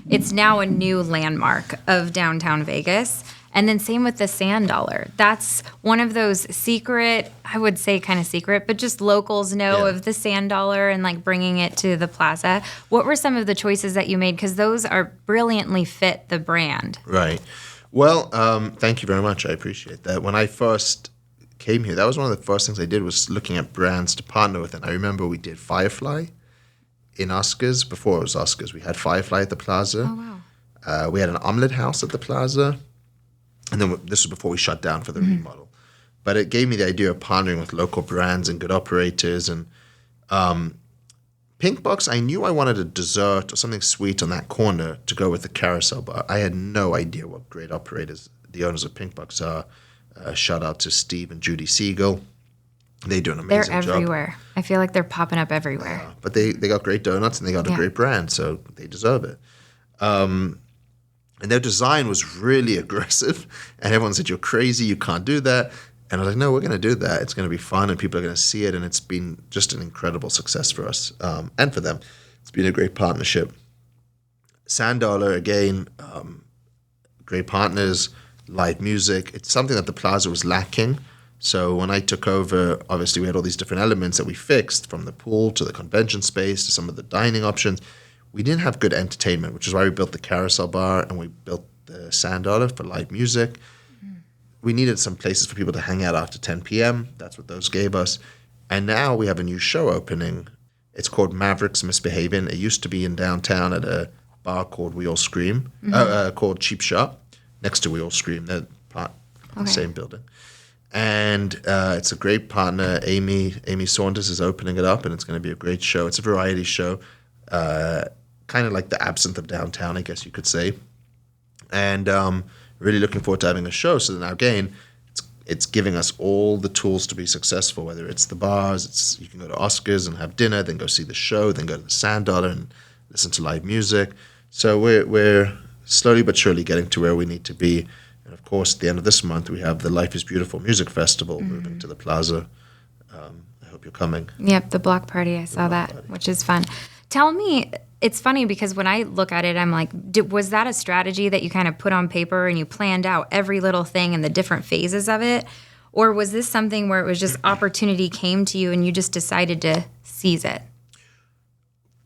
it's now a new landmark of downtown Vegas. And then same with the sand dollar. That's one of those secret, I would say kind of secret, but just locals know of the sand dollar and bringing it to the Plaza. What were some of the choices that you made? Because those are brilliantly fit the brand. Right. Well, thank you very much. I appreciate that. When I first came here, that was one of the first things I did was looking at brands to partner with. And I remember we did Firefly in Oscars. Before it was Oscars, we had Firefly at the Plaza. Oh, wow. We had an omelet house at the Plaza. And then this was before we shut down for the remodel. But it gave me the idea of partnering with local brands and good operators. And Pink Box, I knew I wanted a dessert or something sweet on that corner to go with the carousel bar. I had no idea what great operators the owners of Pink Box are. Shout out to Steve and Judy Siegel. They do an amazing job. They're everywhere. I feel like they're popping up everywhere. But they got great donuts and they got a great brand, so they deserve it. And their design was really aggressive. And everyone said, you're crazy, you can't do that. And I was like, no, we're going to do that. It's going to be fun and people are going to see it. And it's been just an incredible success for us and for them. It's been a great partnership. Sand Dollar, again, great partners, live music. It's something that the Plaza was lacking. So when I took over, obviously we had all these different elements that we fixed, from the pool to the convention space to some of the dining options. We didn't have good entertainment, which is why we built the carousel bar and we built the Sand Dollar for live music. We needed some places for people to hang out after 10 p.m. That's what those gave us. And now we have a new show opening. It's called Mavericks Misbehaving. It used to be in downtown at a bar called We All Scream, called Cheap Shot, next to We All Scream. They're part of the same building. And it's a great partner. Amy Saunders is opening it up, and it's going to be a great show. It's a variety show. Kind of like the Absinthe of downtown, I guess you could say. And really looking forward to having a show. So now, again, it's giving us all the tools to be successful, whether it's the bars, you can go to Oscars and have dinner, then go see the show, then go to the Sand Dollar and listen to live music. So we're slowly but surely getting to where we need to be. And, of course, at the end of this month, we have the Life is Beautiful Music Festival moving to the Plaza. I hope you're coming. Yep, the block party. I saw that, which is fun. Tell me, it's funny because when I look at it, I'm like, was that a strategy that you kind of put on paper and you planned out every little thing and the different phases of it? Or was this something where it was just opportunity came to you and you just decided to seize it?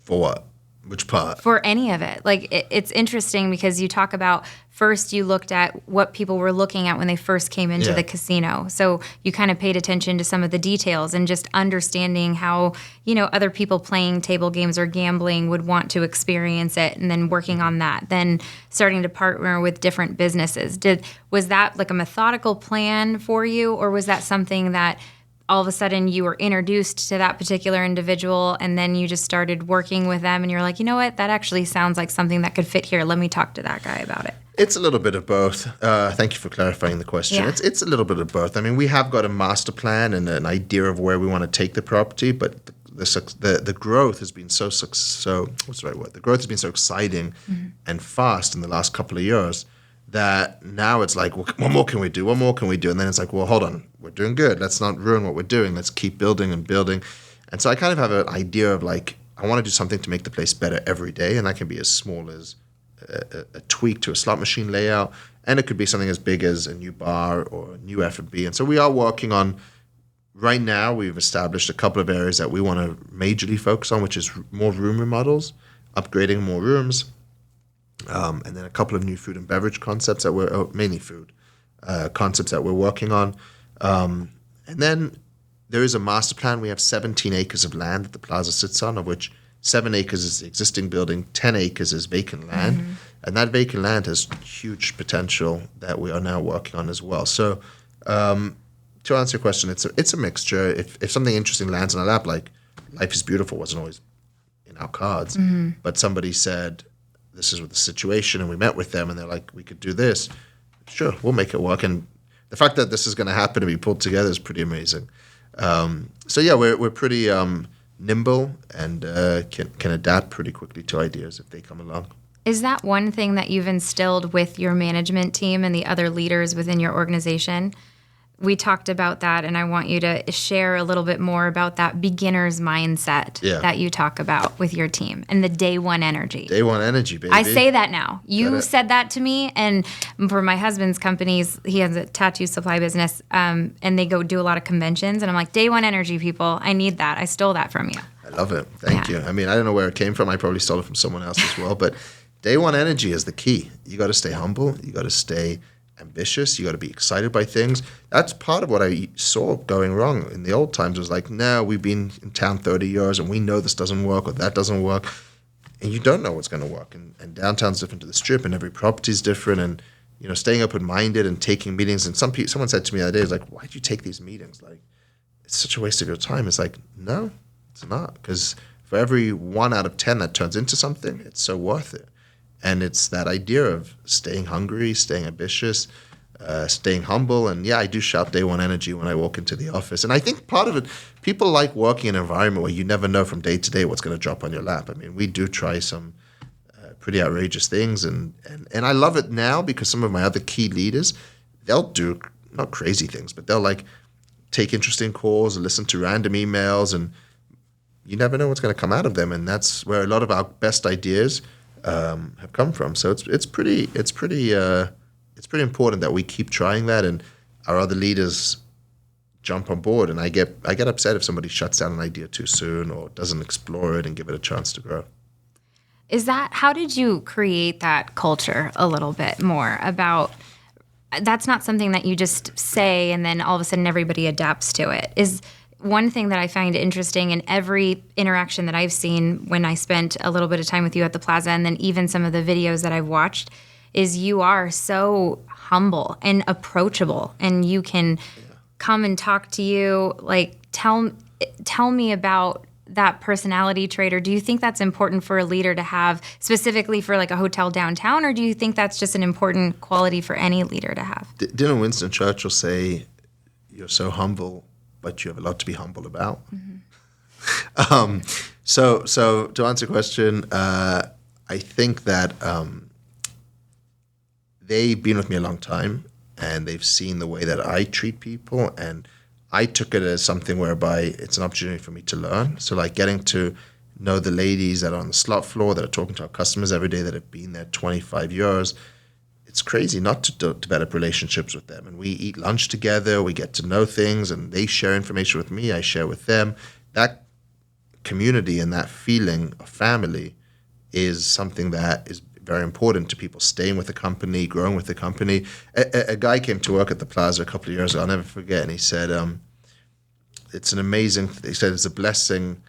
For what? Which part? For any of it. It's interesting because you talk about first you looked at what people were looking at when they first came into the casino. So you kind of paid attention to some of the details and just understanding how, other people playing table games or gambling would want to experience it, and then working on that. Then starting to partner with different businesses. Was that like a methodical plan for you, or was that something that all of a sudden you were introduced to that particular individual and then you just started working with them and you're like, you know what, that actually sounds like something that could fit here. Let me talk to that guy about it. It's a little bit of both. Thank you for clarifying the question. Yeah. It's a little bit of both. I mean, we have got a master plan and an idea of where we want to take the property, but the growth has been so what's the right word? The growth has been so exciting and fast in the last couple of years that now it's like, well, what more can we do? What more can we do? And then it's like, well, hold on, we're doing good. Let's not ruin what we're doing. Let's keep building and building. And so I kind of have an idea of like, I want to do something to make the place better every day. And that can be as small as a tweak to a slot machine layout. And it could be something as big as a new bar or a new F&B. And so we are working on, right now, we've established a couple of areas that we want to majorly focus on, which is more room remodels, upgrading more rooms, and then a couple of new food and beverage concepts that mainly food concepts that we're working on. And then there is a master plan. We have 17 acres of land that the Plaza sits on, of which 7 acres is the existing building, 10 acres is vacant land. And that vacant land has huge potential that we are now working on as well. So to answer your question, it's a mixture. If something interesting lands in our lap, like Life is Beautiful wasn't always in our cards, but somebody said, this is what the situation, and we met with them, and they're like, we could do this. Sure, we'll make it work. And the fact that this is going to happen to be pulled together is pretty amazing. So yeah, we're pretty nimble and can adapt pretty quickly to ideas if they come along. Is that one thing that you've instilled with your management team and the other leaders within your organization? We talked about that, and I want you to share a little bit more about that beginner's mindset that you talk about with your team and the day one energy. Day one energy, baby. I say that now. You said that to me, and for my husband's companies, he has a tattoo supply business, and they go do a lot of conventions, and I'm like, day one energy, people. I need that. I stole that from you. I love it. Thank you. I mean, I don't know where it came from. I probably stole it from someone else as well, but day one energy is the key. You got to stay humble. You got to stay ambitious. You got to be excited by things. That's part of what I saw going wrong in the old times. It was like, no, we've been in town 30 years and we know this doesn't work or that doesn't work. And you don't know what's going to work. And downtown's different to the strip and every property is different. And, you know, staying open-minded and taking meetings. And someone said to me the other day, like, why'd you take these meetings? Like, it's such a waste of your time. It's like, no, it's not. Because for every 1 out of 10 that turns into something, it's so worth it. And it's that idea of staying hungry, staying ambitious, staying humble. And yeah, I do shout day one energy when I walk into the office. And I think part of it, people like working in an environment where you never know from day to day what's going to drop on your lap. I mean, we do try some pretty outrageous things. And I love it now because some of my other key leaders, they'll do not crazy things, but they'll like take interesting calls and listen to random emails. And you never know what's going to come out of them. And that's where a lot of our best ideas have come from. So it's pretty important that we keep trying that, and our other leaders jump on board. And I get upset if somebody shuts down an idea too soon or doesn't explore it and give it a chance to grow. How did you create that culture a little bit more about? That's not something that you just say and then all of a sudden everybody adapts to it. Is one thing that I find interesting in every interaction that I've seen when I spent a little bit of time with you at the Plaza, and then even some of the videos that I've watched, is you are so humble and approachable, and you can come and talk to you. Like, tell me about that personality trait, or do you think that's important for a leader to have specifically for like a hotel downtown, or do you think that's just an important quality for any leader to have? Didn't Winston Churchill say, "You're so humble, but you have a lot to be humble about"? Mm-hmm. So to answer your question, I think that they've been with me a long time, and they've seen the way that I treat people, and I took it as something whereby it's an opportunity for me to learn. So like getting to know the ladies that are on the slot floor, that are talking to our customers every day, that have been there 25 years. It's crazy not to develop relationships with them. And we eat lunch together, we get to know things, and they share information with me, I share with them. That community and that feeling of family is something that is very important to people staying with the company, growing with the company. A guy came to work at the Plaza a couple of years ago, I'll never forget, and he said, it's an amazing, he said it's a blessing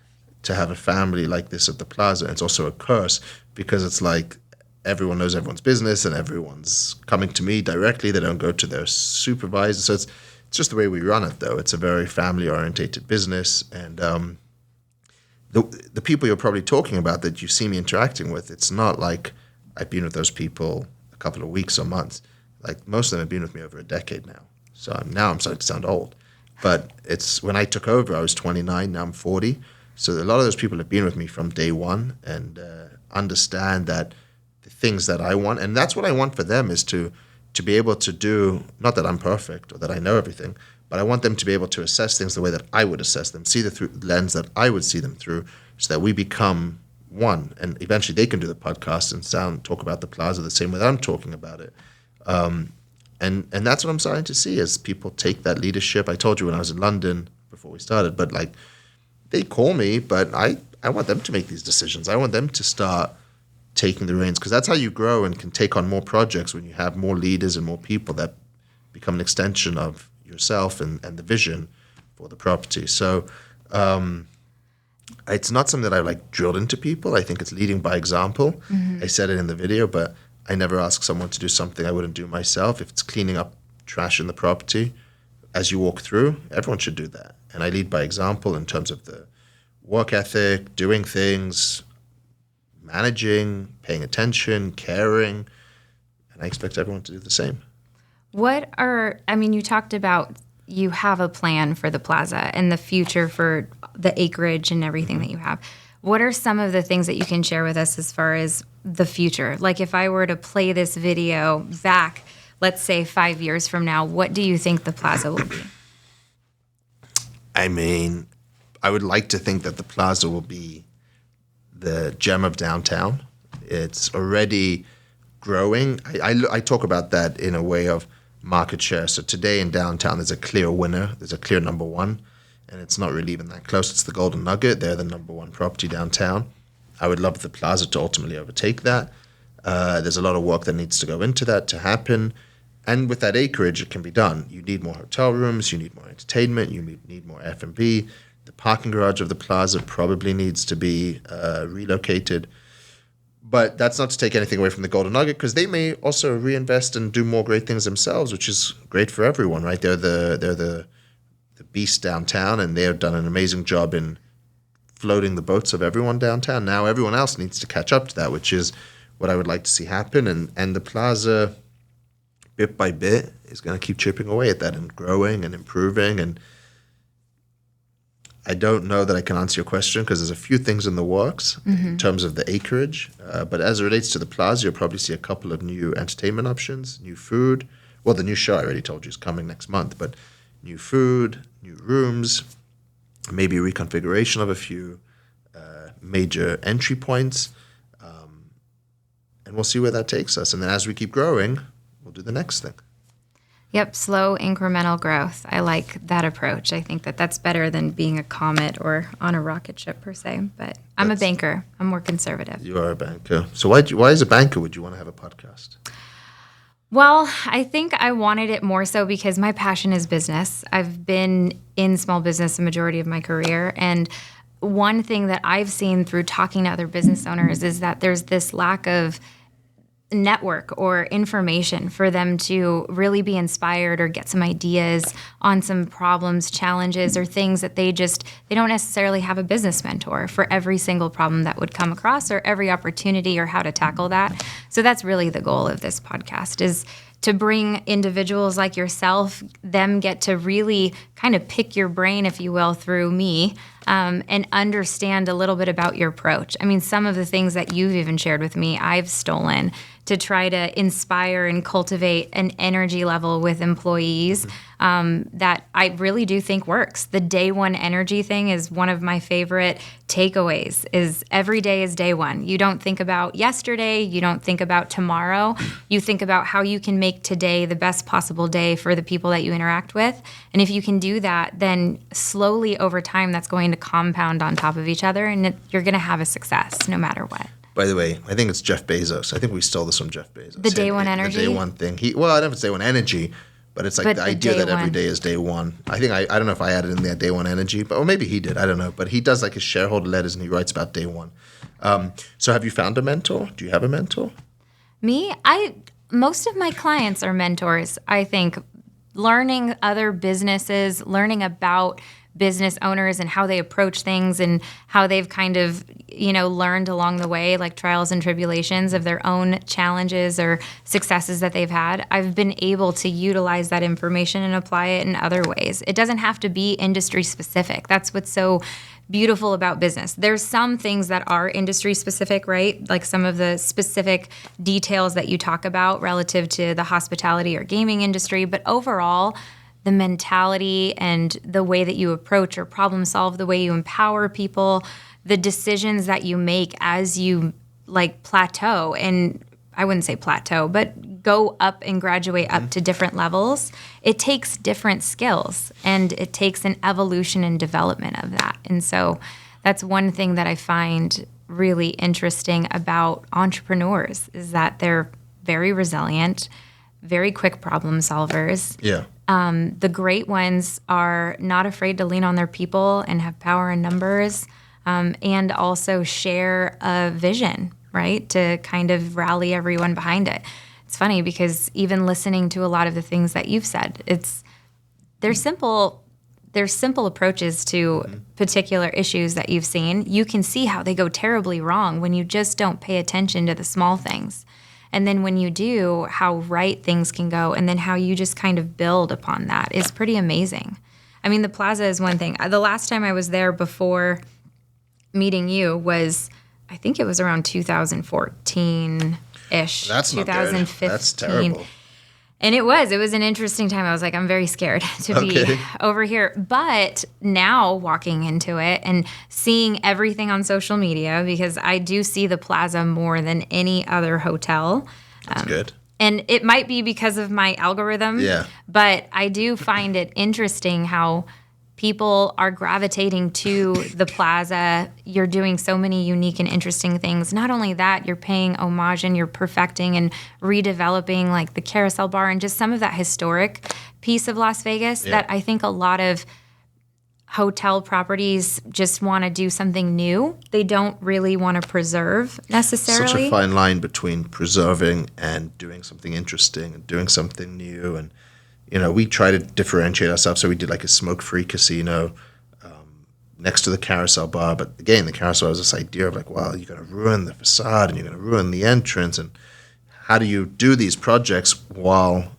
to have a family like this at the Plaza. And it's also a curse because it's like everyone knows everyone's business and everyone's coming to me directly. They don't go to their supervisor. So it's just the way we run it, though. It's a very family-orientated business. And the people you're probably talking about that you see me interacting with, it's not like I've been with those people a couple of weeks or months. Like most of them have been with me over a decade now. So I'm starting to sound old. But it's when I took over, I was 29, now I'm 40. So a lot of those people have been with me from day one and understand that the things that I want, and that's what I want for them, is to be able to do, not that I'm perfect or that I know everything, but I want them to be able to assess things the way that I would assess them, see through the lens that I would see them through, so that we become one. And eventually they can do the podcast and talk about the Plaza the same way that I'm talking about it. And that's what I'm starting to see as people take that leadership. I told you when I was in London before we started, but like they call me, but I want them to make these decisions. I want them to start taking the reins, because that's how you grow and can take on more projects, when you have more leaders and more people that become an extension of yourself and the vision for the property. So it's not something that I like drilled into people. I think it's leading by example. Mm-hmm. I said it in the video, but I never ask someone to do something I wouldn't do myself. If it's cleaning up trash in the property, as you walk through, everyone should do that. And I lead by example in terms of the work ethic, doing things, managing, paying attention, caring, and I expect everyone to do the same. You talked about you have a plan for the plaza and the future for the acreage and everything that you have. What are some of the things that you can share with us as far as the future? Like if I were to play this video back, let's say 5 years from now, what do you think the plaza will be? I mean, I would like to think that the plaza will be the gem of downtown. It's already growing. I talk about that in a way of market share. So today in downtown, there's a clear winner. There's a clear number one, and it's not really even that close. It's the Golden Nugget. They're the number one property downtown. I would love the plaza to ultimately overtake that. There's a lot of work that needs to go into that to happen. And with that acreage, it can be done. You need more hotel rooms. You need more entertainment. You need more F&B. The parking garage of the plaza probably needs to be relocated. But that's not to take anything away from the Golden Nugget, because they may also reinvest and do more great things themselves, which is great for everyone, right? They're the beast downtown, and they have done an amazing job in floating the boats of everyone downtown. Now everyone else needs to catch up to that, which is what I would like to see happen. And the plaza, bit by bit, is going to keep chipping away at that and growing and improving. And I don't know that I can answer your question, because there's a few things in the works in terms of the acreage. But as it relates to the plaza, you'll probably see a couple of new entertainment options, new food. Well, the new show I already told you is coming next month, but new food, new rooms, maybe a reconfiguration of a few major entry points. And we'll see where that takes us. And then as we keep growing, we'll do the next thing. Yep, slow incremental growth. I like that approach. I think that that's better than being a comet or on a rocket ship per se. But I'm a banker. I'm more conservative. You are a banker. So why as a banker would you want to have a podcast? Well, I think I wanted it more so because my passion is business. I've been in small business the majority of my career. And one thing that I've seen through talking to other business owners is that there's this lack of network or information for them to really be inspired or get some ideas on some problems, challenges, or things that they don't necessarily have a business mentor for every single problem that would come across or every opportunity or how to tackle that. So that's really the goal of this podcast, is to bring individuals like yourself, them get to really kind of pick your brain, if you will, through me, and understand a little bit about your approach. I mean, some of the things that you've even shared with me, I've stolen to try to inspire and cultivate an energy level with employees that I really do think works. The day one energy thing is one of my favorite takeaways, is every day is day one. You don't think about yesterday, you don't think about tomorrow, you think about how you can make today the best possible day for the people that you interact with. And if you can do that, then slowly over time, that's going to compound on top of each other, and you're going to have a success no matter what. By the way, I think it's Jeff Bezos. I think we stole this from Jeff Bezos. The day one energy? The day one thing. I don't know if it's day one energy, but it's like the idea that every day is day one. I think I don't know if I added in there day one energy, or maybe he did. I don't know. But he does like his shareholder letters, and he writes about day one. So have you found a mentor? Do you have a mentor? Me? Most of my clients are mentors. I think learning other businesses, learning about business owners and how they approach things and how they've kind of, learned along the way, like trials and tribulations of their own challenges or successes that they've had. I've been able to utilize that information and apply it in other ways. It doesn't have to be industry specific. That's what's so beautiful about business. There's some things that are industry specific, right? Like some of the specific details that you talk about relative to the hospitality or gaming industry. But overall, the mentality and the way that you approach or problem solve, the way you empower people, the decisions that you make as you plateau, and I wouldn't say plateau, but go up and graduate up to different levels, it takes different skills, and it takes an evolution and development of that. And so that's one thing that I find really interesting about entrepreneurs, is that they're very resilient, very quick problem solvers. Yeah. The great ones are not afraid to lean on their people and have power in numbers, and also share a vision, right, to kind of rally everyone behind it. It's funny because even listening to a lot of the things that you've said, there's simple approaches to particular issues that you've seen. You can see how they go terribly wrong when you just don't pay attention to the small things. And then when you do, how right things can go, and then how you just kind of build upon that is pretty amazing. I mean, the plaza is one thing. The last time I was there before meeting you was, I think it was around 2014-ish. That's not good. That's terrible. And it was an interesting time. I was like, I'm very scared to be over here. But now walking into it and seeing everything on social media, because I do see the plaza more than any other hotel. That's good. And it might be because of my algorithm. Yeah. But I do find it interesting how people are gravitating to the plaza. You're doing so many unique and interesting things. Not only that, you're paying homage and you're perfecting and redeveloping like the carousel bar and just some of that historic piece of Las Vegas that I think a lot of hotel properties just want to do something new. They don't really want to preserve necessarily. Such a fine line between preserving and doing something interesting and doing something new. And we try to differentiate ourselves. So we did like a smoke-free casino next to the carousel bar. But again, the carousel has this idea of like, well, you're going to ruin the facade and you're going to ruin the entrance. And how do you do these projects while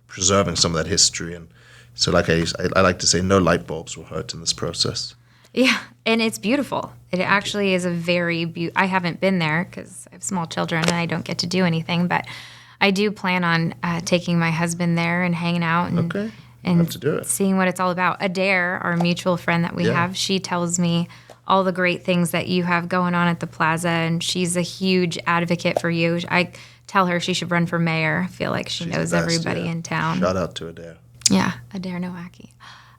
preserving some of that history? And so like I like to say, no light bulbs were hurt in this process. Yeah, and it's beautiful. It actually is a very I haven't been there because I have small children and I don't get to do anything, but I do plan on taking my husband there and hanging out and have to do it. Seeing what it's all about. Adair, our mutual friend that we have, she tells me all the great things that you have going on at the plaza, and she's a huge advocate for you. I tell her she should run for mayor. I feel like she's knows everybody in town. Shout out to Adair. Yeah, Adair Nowacki.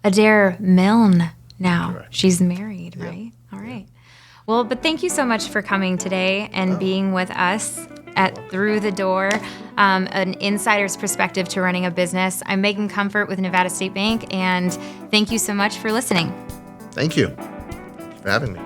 Adair Milne now. Correct. She's married, right? All right. Well, but thank you so much for coming today and being with us at Through the Door, an insider's perspective to running a business. I'm Megan Comfort with Nevada State Bank, and thank you so much for listening. Thank you. Thank you for having me.